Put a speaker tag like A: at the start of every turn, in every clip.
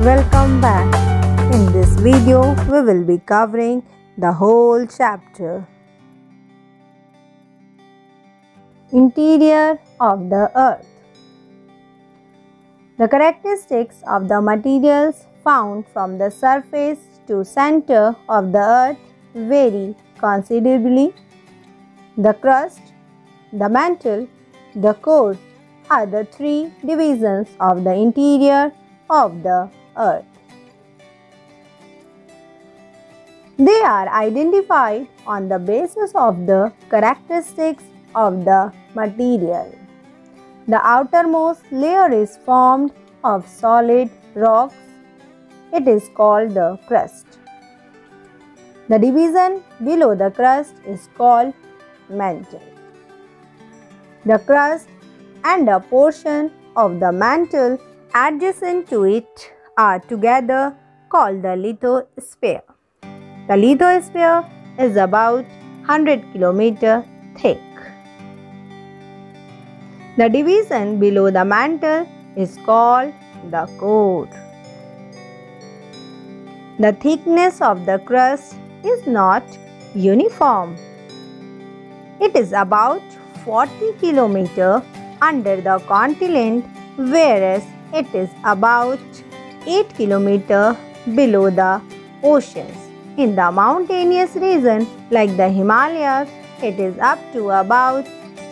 A: Welcome back. In this video, we will be covering the whole chapter. Interior of the Earth. The characteristics of the materials found from the surface to center of the Earth vary considerably. The crust, the mantle, the core are the three divisions of the interior of the Earth. They are identified on the basis of the characteristics of the material. The outermost layer is formed of solid rocks. It is called the crust. The division below the crust is called mantle. The crust and a portion of the mantle adjacent to it are together called the lithosphere. The lithosphere is about 100 km thick. The division below the mantle is called the core. The thickness of the crust is not uniform. It is about 40 km under the continent, whereas it is about 8 km below the oceans. In the mountainous region like the Himalayas, it is up to about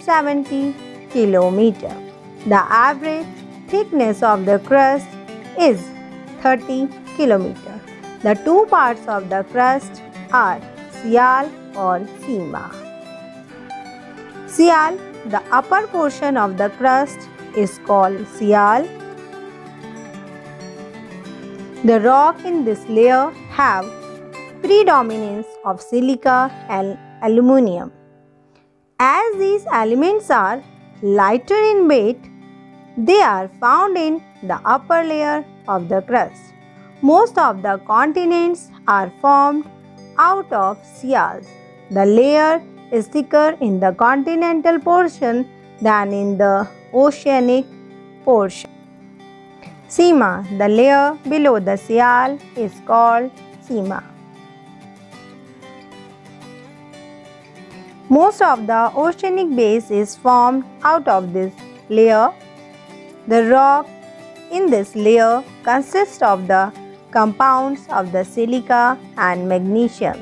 A: 70 km. The average thickness of the crust is 30 km. The two parts of the crust are Sial or Sima. Sial, the upper portion of the crust, is called Sial. The rock in this layer have predominance of silica and aluminum. As these elements are lighter in weight, they are found in the upper layer of the crust. Most of the continents are formed out of sials. The layer is thicker in the continental portion than in the oceanic portion. Sima, the layer below the sial, is called Sima. Most of the oceanic base is formed out of this layer. The rock in this layer consists of the compounds of the silica and magnesium.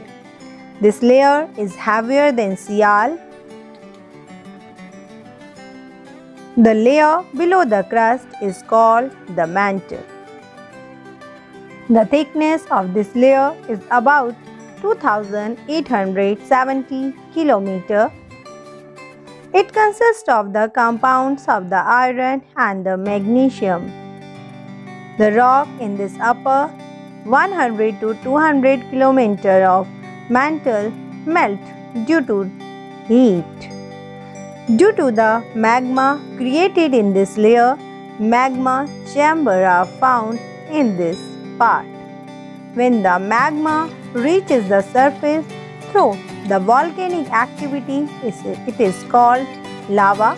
A: This layer is heavier than sial. The layer below the crust is called the mantle. The thickness of this layer is about 2,870 km. It consists of the compounds of the iron and the magnesium. The rock in this upper 100 to 200 km of mantle melt due to heat. Due to the magma created in this layer, magma chambers are found in this part. When the magma reaches the surface through the volcanic activity, it is called lava.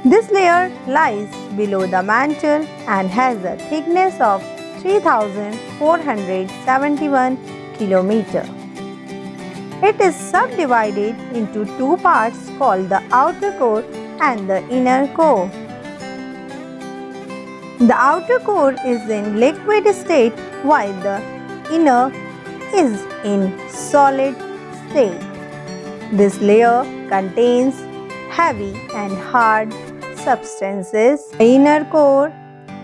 A: This layer lies below the mantle and has a thickness of 3,471 km. It is subdivided into two parts called the outer core and the inner core. The outer core is in liquid state while the inner is in solid state. This layer contains heavy and hard substances. The inner core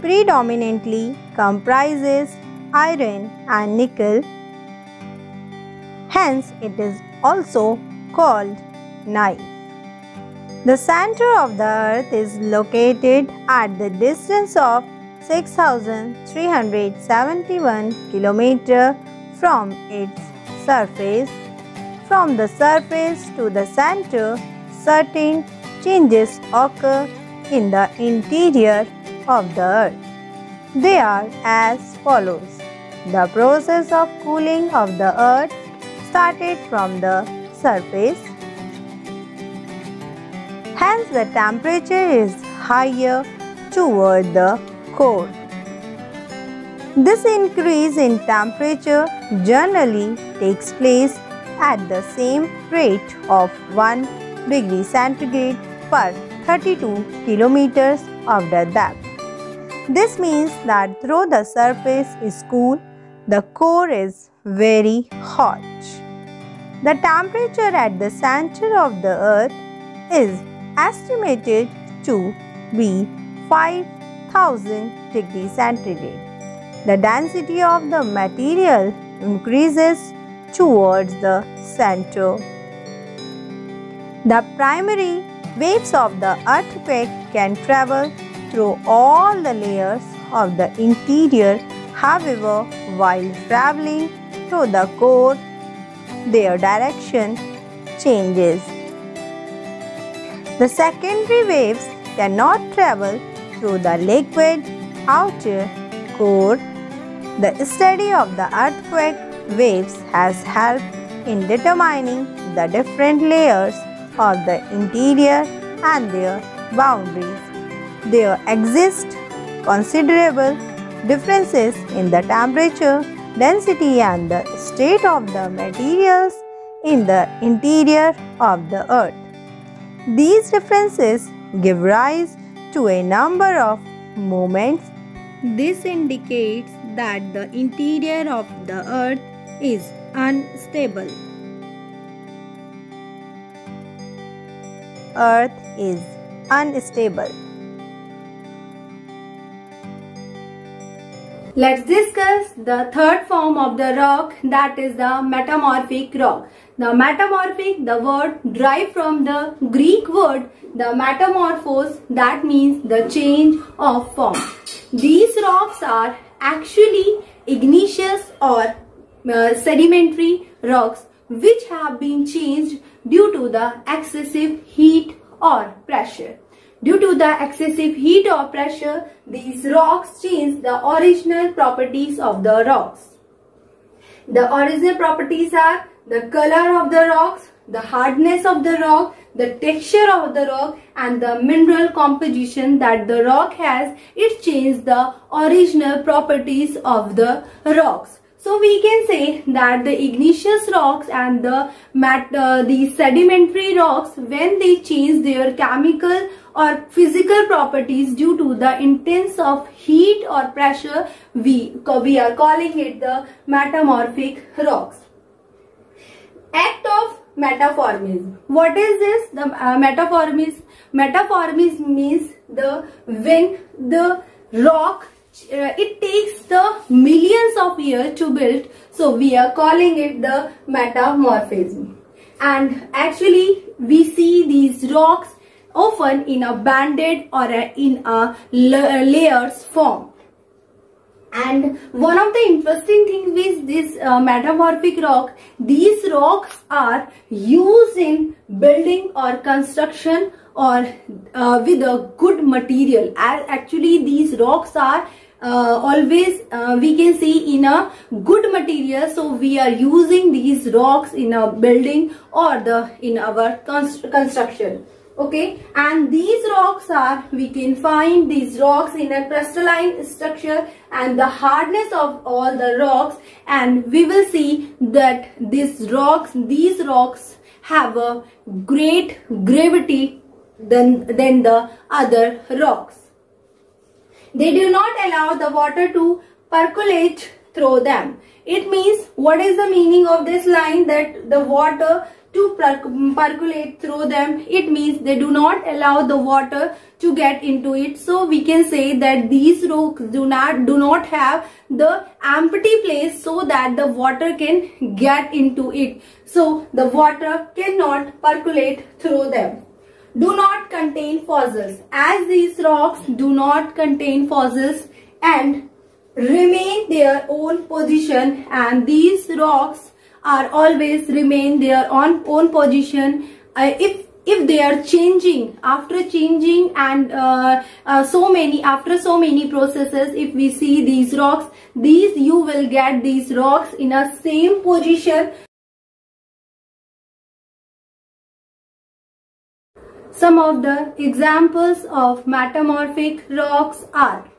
A: predominantly comprises iron and nickel. Hence, it is also called knife. The center of the earth is located at the distance of 6,371 km from its surface. From the surface to the center, certain changes occur in the interior of the earth. They are as follows. The process of cooling of the earth started from the surface. Hence, the temperature is higher toward the core. This increase in temperature generally takes place at the same rate of 1 degree centigrade per 32 kilometers of the depth. This means that though the surface is cool, the core is very hot. The temperature at the center of the earth is estimated to be 5000 degrees centigrade. The density of the material increases towards the center. The primary waves of the earthquake can travel through all the layers of the interior. However, while traveling through the core, their direction changes. The secondary waves cannot travel through the liquid outer core. The study of the earthquake waves has helped in determining the different layers of the interior and their boundaries. There exist considerable differences in the temperature, density and the state of the materials in the interior of the earth. These differences give rise to a number of movements. This indicates that the interior of the earth is unstable. Earth is unstable.
B: Let's discuss the third form of the rock, that is the metamorphic rock. The metamorphic, the word derived from the Greek word the metamorphos, that means the change of form. These rocks are actually igneous or sedimentary rocks which have been changed due to the excessive heat or pressure. Due to the excessive heat or pressure, these rocks change the original properties of the rocks. The original properties are the color of the rocks, the hardness of the rock, the texture of the rock and the mineral composition that the rock has. It changes the original properties of the rocks. So we can say that the igneous rocks and the sedimentary rocks, when they change their chemical or physical properties due to the intense of heat or pressure, we are calling it the metamorphic rocks. Act of metaformism. What is this? The metaformism means when the rock it takes the millions of years to build, so we are calling it the metamorphism. And actually we see these rocks often in a banded or in a layers form. And one of the interesting things with this metamorphic rock, these rocks are used in building or construction or with a good material. Actually these rocks are always we can see in a good material, so we are using these rocks in a building or in our construction. Okay, and these rocks are, we can find these rocks in a crystalline structure and the hardness of all the rocks, and we will see that these rocks have a great gravity than the other rocks. They do not allow the water to percolate through them. It means, what is the meaning of this line, that the water to percolate through them? It means they do not allow the water to get into it. So we can say that these rocks do not have the empty place so that the water can get into it. So the water cannot percolate through them. Do not contain fossils, as these rocks do not contain fossils and remain their own position, and these rocks are always remain their own position. If they are changing, after changing and after so many processes, if we see these rocks, you will get these rocks in a same position. Some of the examples of metamorphic rocks are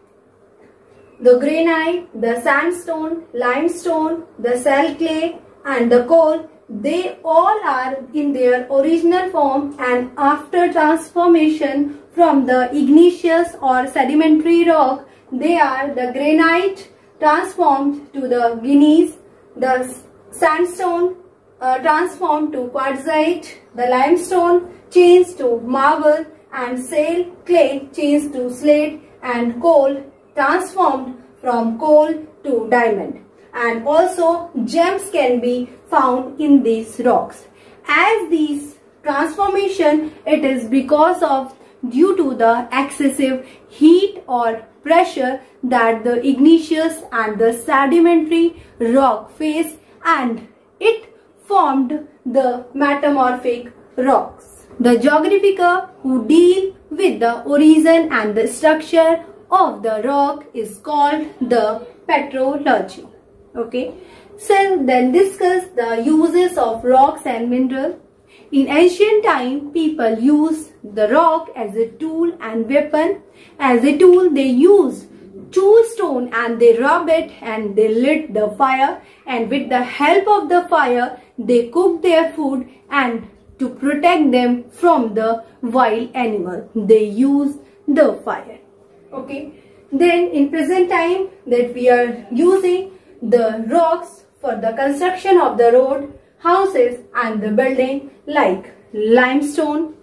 B: the granite, the sandstone, limestone, the shale clay and the coal, they all are in their original form, and after transformation from the igneous or sedimentary rock, they are the granite transformed to the gneiss, the sandstone transformed to quartzite, the limestone changed to marble, and shale clay changed to slate, and coal transformed from coal to diamond. And also gems can be found in these rocks. As these transformation, it is because of due to the excessive heat or pressure that the igneous and the sedimentary rock face, and it formed the metamorphic rocks. The geographer who deal with the origin and the structure of the rock is called the petrology. Okay, so then discuss the uses of rocks and minerals. In ancient time, people used the rock as a tool and weapon. As a tool, they used choose stone and they rub it and they lit the fire, and with the help of the fire, they cooked their food, and to protect them from the wild animal, they use the fire. Okay, then in present time that we are using the rocks for the construction of the road, houses and the building, like limestone,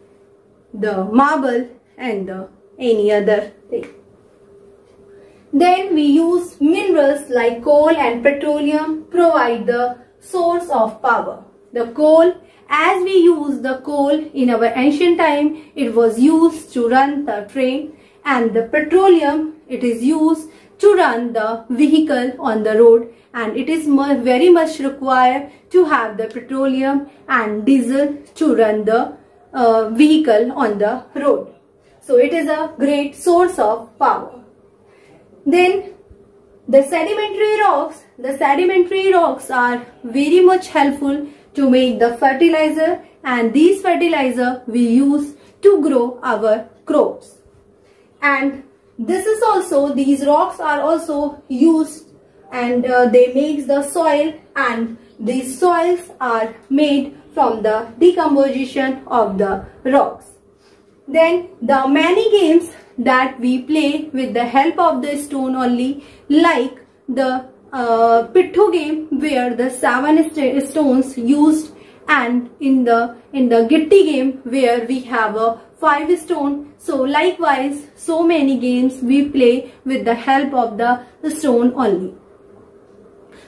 B: the marble and the any other thing. Then we use minerals like coal and petroleum provide the source of power. The coal, as we use the coal in our ancient time, it was used to run the train, and the petroleum, it is used to run the vehicle on the road, and it is very much required to have the petroleum and diesel to run the vehicle on the road. So it is a great source of power. Then the sedimentary rocks are very much helpful to make the fertilizer, and these fertilizer we use to grow our crops. And this is also, these rocks are also used, and they make the soil, and these soils are made from the decomposition of the rocks. Then the many games that we play with the help of the stone only, like the Pithu game where the 7 stones used, and in the Gitti game where we have a 5 stone. So likewise, so many games we play with the help of the stone only.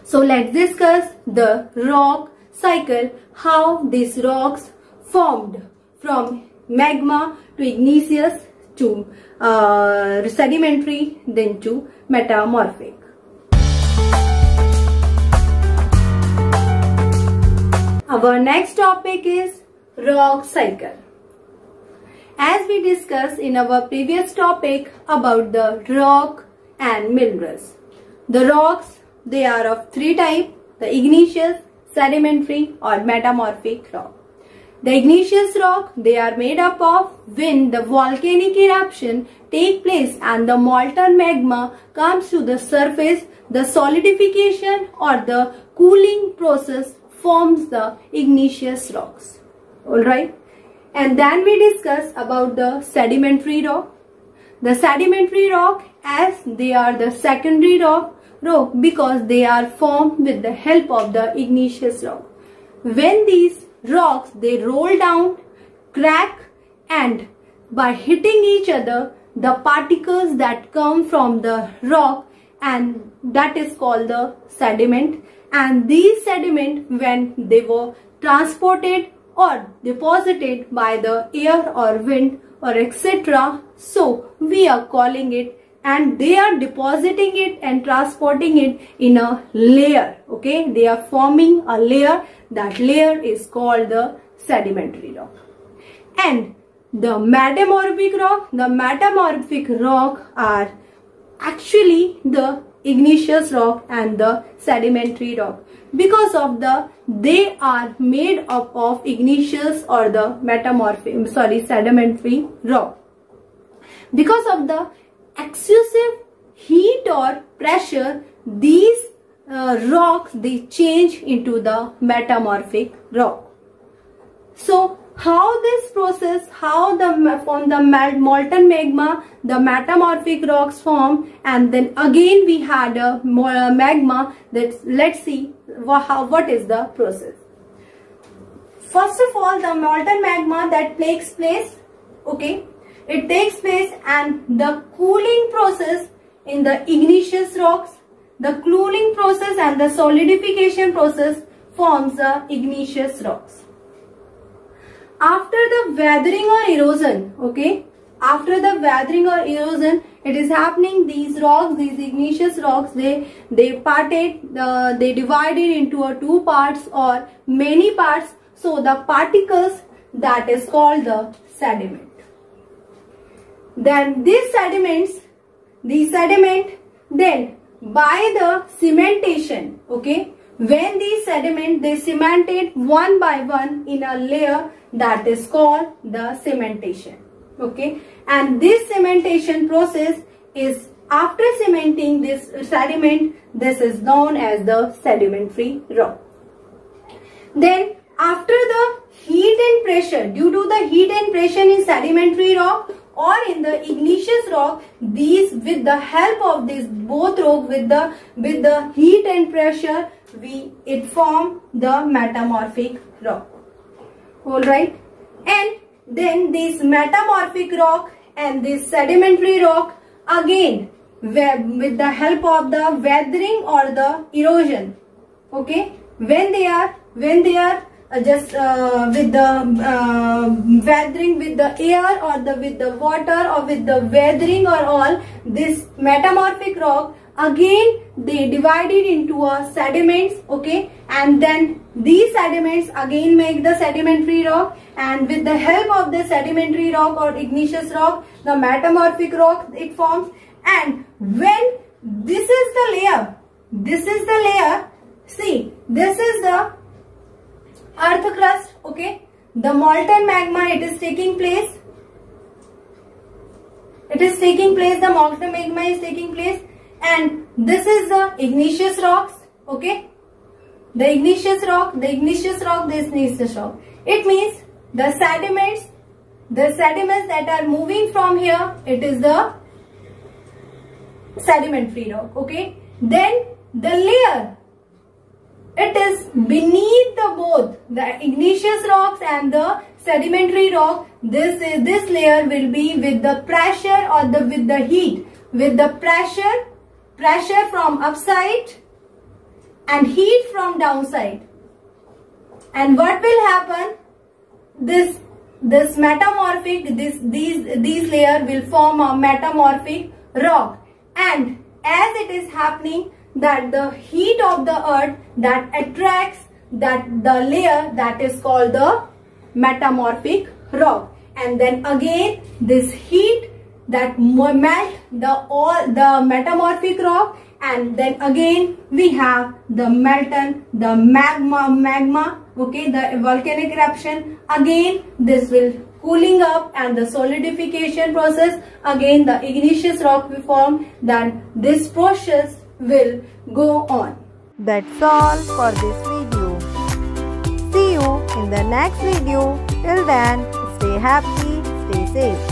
B: So let's discuss the rock cycle, how these rocks formed from magma to igneous to sedimentary, then to metamorphic. Our next topic is rock cycle. As we discussed in our previous topic about the rock and minerals. The rocks, they are of 3 types: the igneous, sedimentary or metamorphic rock. The igneous rock, they are made up of when the volcanic eruption take place and the molten magma comes to the surface, the solidification or the cooling process forms the igneous rocks. Alright. And then we discuss about the sedimentary rock. The sedimentary rock, as they are the secondary rock because they are formed with the help of the igneous rock. When these rocks, they roll down, crack, and by hitting each other, the particles that come from the rock, and that is called the sediment. And these sediment, when they were transported or deposited by the air or wind or etc., so we are calling it, and they are depositing it and transporting it in a layer. Okay, they are forming a layer. That layer is called the sedimentary rock. And the metamorphic rock are actually the igneous rock and the sedimentary rock, because of they are made up of igneous or the sedimentary rock. Because of the excessive heat or pressure, these rocks, they change into the metamorphic rock. So how this process, how from the molten magma the metamorphic rocks form, and then again we had a magma. Let's see what is the process. First of all, the molten magma that takes place, okay, it takes place, and the cooling process in the igneous rocks, the cooling process and the solidification process forms the igneous rocks. After the weathering or erosion, okay, after the weathering or erosion, it is happening, these rocks, these igneous rocks, they divided into two parts or many parts. So the particles, that is called the sediment. Then these sediment, then by the cementation, okay, when these sediment, they cemented one by one in a layer, that is called the cementation, okay. And this cementation process is, after cementing this sediment, this is known as the sedimentary rock. Then after the heat and pressure, due to the heat and pressure in sedimentary rock or in the igneous rock, these, with the help of this both rock, with the heat and pressure, it form the metamorphic rock. Alright, and then this metamorphic rock and this sedimentary rock, again with the help of the weathering or the erosion, okay, when they are just with the weathering with the air or with the water or with the weathering or all, this metamorphic rock, again they divided into sediments, okay, and then these sediments again make the sedimentary rock, and with the help of the sedimentary rock or igneous rock, the metamorphic rock it forms. And when this is the layer, see, this is the earth crust, okay, the molten magma, it is taking place, the molten magma is taking place, and this is the igneous rocks, okay, the igneous rock, this igneous rock. It means the sediments that are moving from here, it is the sedimentary rock, okay. Then the layer, it is beneath both the igneous rocks and the sedimentary rock. This layer will be with the pressure or with the heat, with the pressure from upside and heat from downside. And what will happen? This metamorphic, these layer will form a metamorphic rock, and as it is happening, that the heat of the earth that attracts the layer, that is called the metamorphic rock, and then again this heat that melt the metamorphic rock, and then again we have the magma, okay, the volcanic eruption, again this will cooling up and the solidification process, again the igneous rock will form, then this process will go on.
A: That's all for this video. See you in the next video. Till then, stay happy, stay safe.